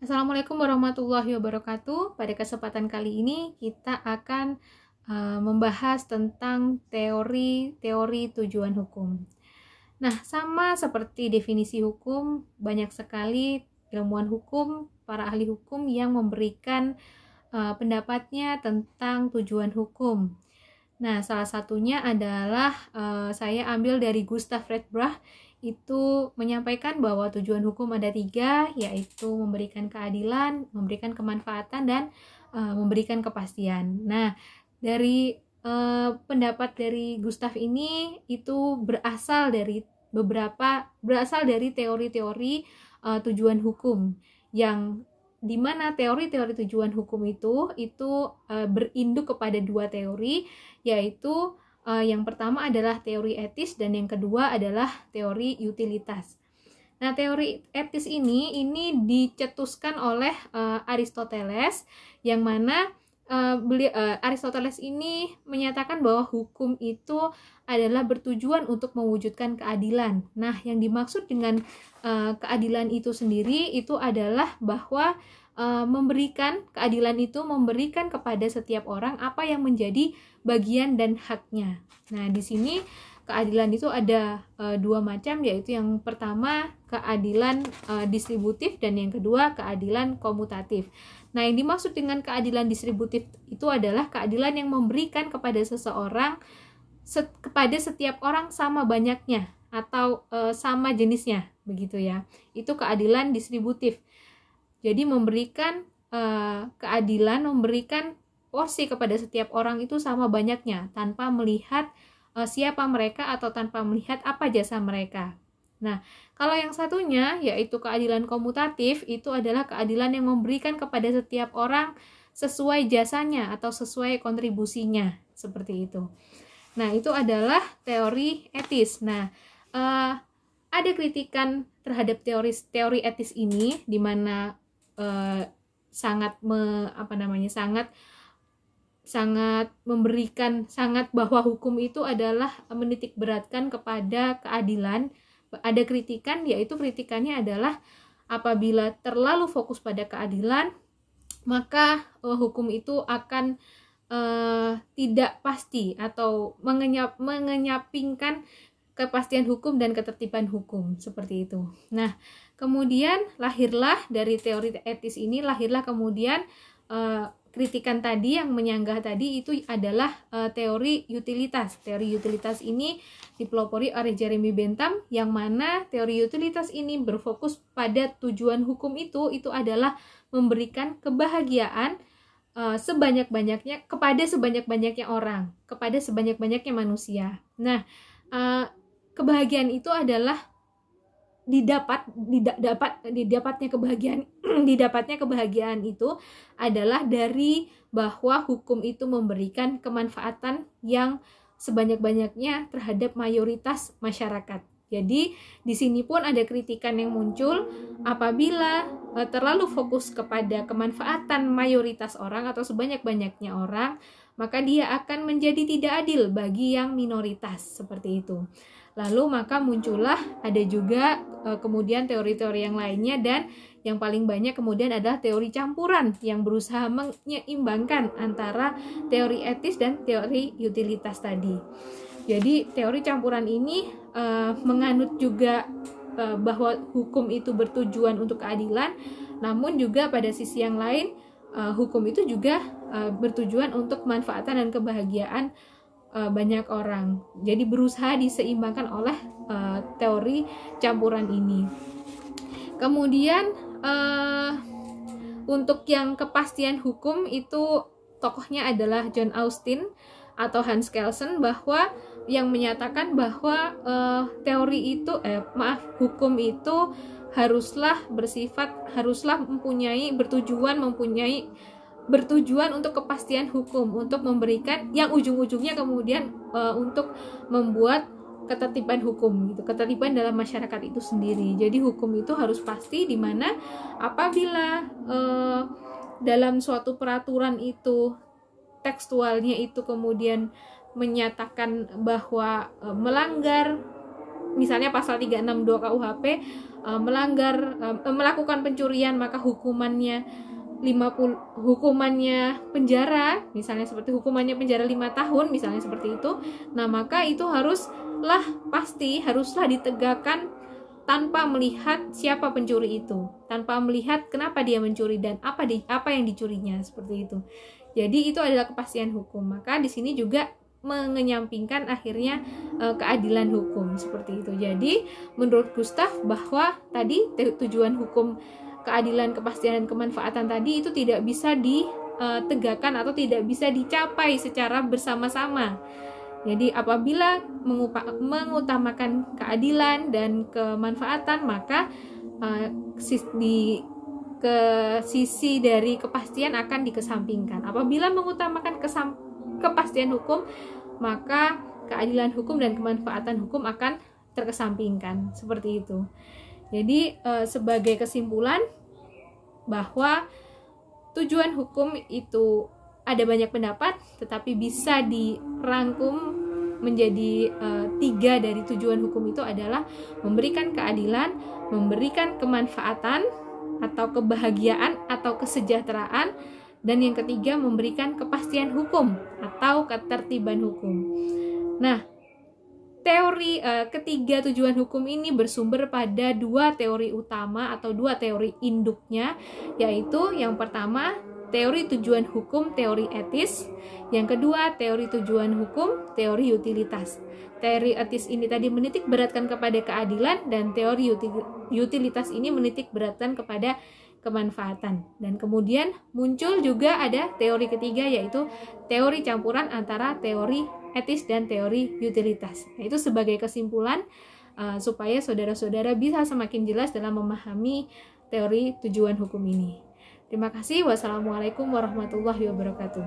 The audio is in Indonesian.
Assalamualaikum warahmatullahi wabarakatuh. Pada kesempatan kali ini kita akan membahas tentang teori-teori tujuan hukum. Nah, sama seperti definisi hukum, banyak sekali ilmuwan hukum, para ahli hukum yang memberikan pendapatnya tentang tujuan hukum. Nah, salah satunya adalah saya ambil dari Gustav Reitbach, itu menyampaikan bahwa tujuan hukum ada 3, yaitu memberikan keadilan, memberikan kemanfaatan, dan memberikan kepastian. Nah, dari pendapat dari Gustav ini itu berasal dari teori-teori tujuan hukum, yang dimana teori-teori tujuan hukum itu berinduk kepada 2 teori, yaitu yang pertama adalah teori etis dan yang kedua adalah teori utilitas. Nah, teori etis ini dicetuskan oleh Aristoteles, yang mana Aristoteles ini menyatakan bahwa hukum itu adalah bertujuan untuk mewujudkan keadilan. Nah, yang dimaksud dengan keadilan itu sendiri itu adalah bahwa memberikan kepada setiap orang apa yang menjadi bagian dan haknya. Nah, di sini keadilan itu ada 2 macam, yaitu yang pertama keadilan distributif dan yang kedua keadilan komutatif. Nah, yang dimaksud dengan keadilan distributif itu adalah keadilan yang memberikan kepada seseorang kepada setiap orang sama banyaknya atau sama jenisnya, begitu ya. Itu keadilan distributif. Jadi memberikan keadilan, memberikan porsi kepada setiap orang itu sama banyaknya, tanpa melihat siapa mereka atau tanpa melihat apa jasa mereka. Nah, kalau yang satunya yaitu keadilan komutatif, itu adalah keadilan yang memberikan kepada setiap orang sesuai jasanya atau sesuai kontribusinya, seperti itu. Nah, itu adalah teori etis. Nah, ada kritikan terhadap teori etis ini, di mana sangat bahwa hukum itu adalah menitik beratkan kepada keadilan. Ada kritikan, yaitu kritikannya adalah apabila terlalu fokus pada keadilan, maka hukum itu akan tidak pasti atau mengenyapingkan kepastian hukum dan ketertiban hukum, seperti itu. Nah, kemudian lahirlah dari teori etis ini, kemudian kritikan tadi yang menyanggah tadi itu adalah teori utilitas. Teori utilitas ini dipelopori oleh Jeremy Bentham, yang mana teori utilitas ini berfokus pada tujuan hukum itu adalah memberikan kebahagiaan sebanyak-banyaknya kepada sebanyak-banyaknya orang, kepada sebanyak-banyaknya manusia. Nah, kebahagiaan itu adalah didapatnya kebahagiaan itu adalah dari bahwa hukum itu memberikan kemanfaatan yang sebanyak-banyaknya terhadap mayoritas masyarakat. Jadi di sini pun ada kritikan yang muncul apabila terlalu fokus kepada kemanfaatan mayoritas orang atau sebanyak-banyaknya orang, maka dia akan menjadi tidak adil bagi yang minoritas, seperti itu. Lalu maka muncullah ada juga kemudian teori-teori yang lainnya, dan yang paling banyak kemudian adalah teori campuran yang berusaha menyeimbangkan antara teori etis dan teori utilitas tadi. Jadi teori campuran ini menganut juga bahwa hukum itu bertujuan untuk keadilan, namun juga pada sisi yang lain hukum itu juga bertujuan untuk kemanfaatan dan kebahagiaan banyak orang. Jadi berusaha diseimbangkan oleh teori campuran ini. Kemudian untuk yang kepastian hukum itu tokohnya adalah John Austin atau Hans Kelsen, bahwa yang menyatakan bahwa hukum itu haruslah bertujuan untuk kepastian hukum, untuk memberikan yang ujung-ujungnya kemudian untuk membuat ketertiban hukum, gitu, ketertiban dalam masyarakat itu sendiri. Jadi hukum itu harus pasti, di mana apabila dalam suatu peraturan itu tekstualnya itu kemudian menyatakan bahwa melanggar misalnya pasal 362 KUHP, melakukan pencurian, maka hukumannya penjara, misalnya seperti hukumannya penjara 5 tahun, misalnya seperti itu. Nah, maka itu haruslah ditegakkan tanpa melihat siapa pencuri itu, tanpa melihat kenapa dia mencuri dan apa yang dicurinya, seperti itu. Jadi itu adalah kepastian hukum. Maka di sini juga mengenyampingkan akhirnya keadilan hukum, seperti itu. Jadi menurut Gustav bahwa tadi tujuan hukum keadilan, kepastian, dan kemanfaatan tadi itu tidak bisa ditegakkan atau tidak bisa dicapai secara bersama-sama. Jadi apabila mengutamakan keadilan dan kemanfaatan, maka sisi dari kepastian akan dikesampingkan. Apabila mengutamakan kepastian hukum, maka keadilan hukum dan kemanfaatan hukum akan terkesampingkan, seperti itu. Jadi sebagai kesimpulan bahwa tujuan hukum itu ada banyak pendapat, tetapi bisa dirangkum menjadi 3 dari tujuan hukum itu adalah memberikan keadilan, memberikan kemanfaatan atau kebahagiaan atau kesejahteraan, dan yang ketiga memberikan kepastian hukum atau ketertiban hukum. Nah, teori ketiga tujuan hukum ini bersumber pada 2 teori utama atau 2 teori induknya, yaitu yang pertama teori tujuan hukum, teori etis, yang kedua teori tujuan hukum, teori utilitas. Teori etis ini tadi menitik beratkan kepada keadilan, dan teori utilitas ini menitik beratkan kepada kemanfaatan. Dan kemudian muncul juga ada teori ketiga, yaitu teori campuran antara teori etis dan teori utilitas. Nah, itu sebagai kesimpulan supaya saudara-saudara bisa semakin jelas dalam memahami teori tujuan hukum ini. Terima kasih. Wassalamualaikum warahmatullahi wabarakatuh.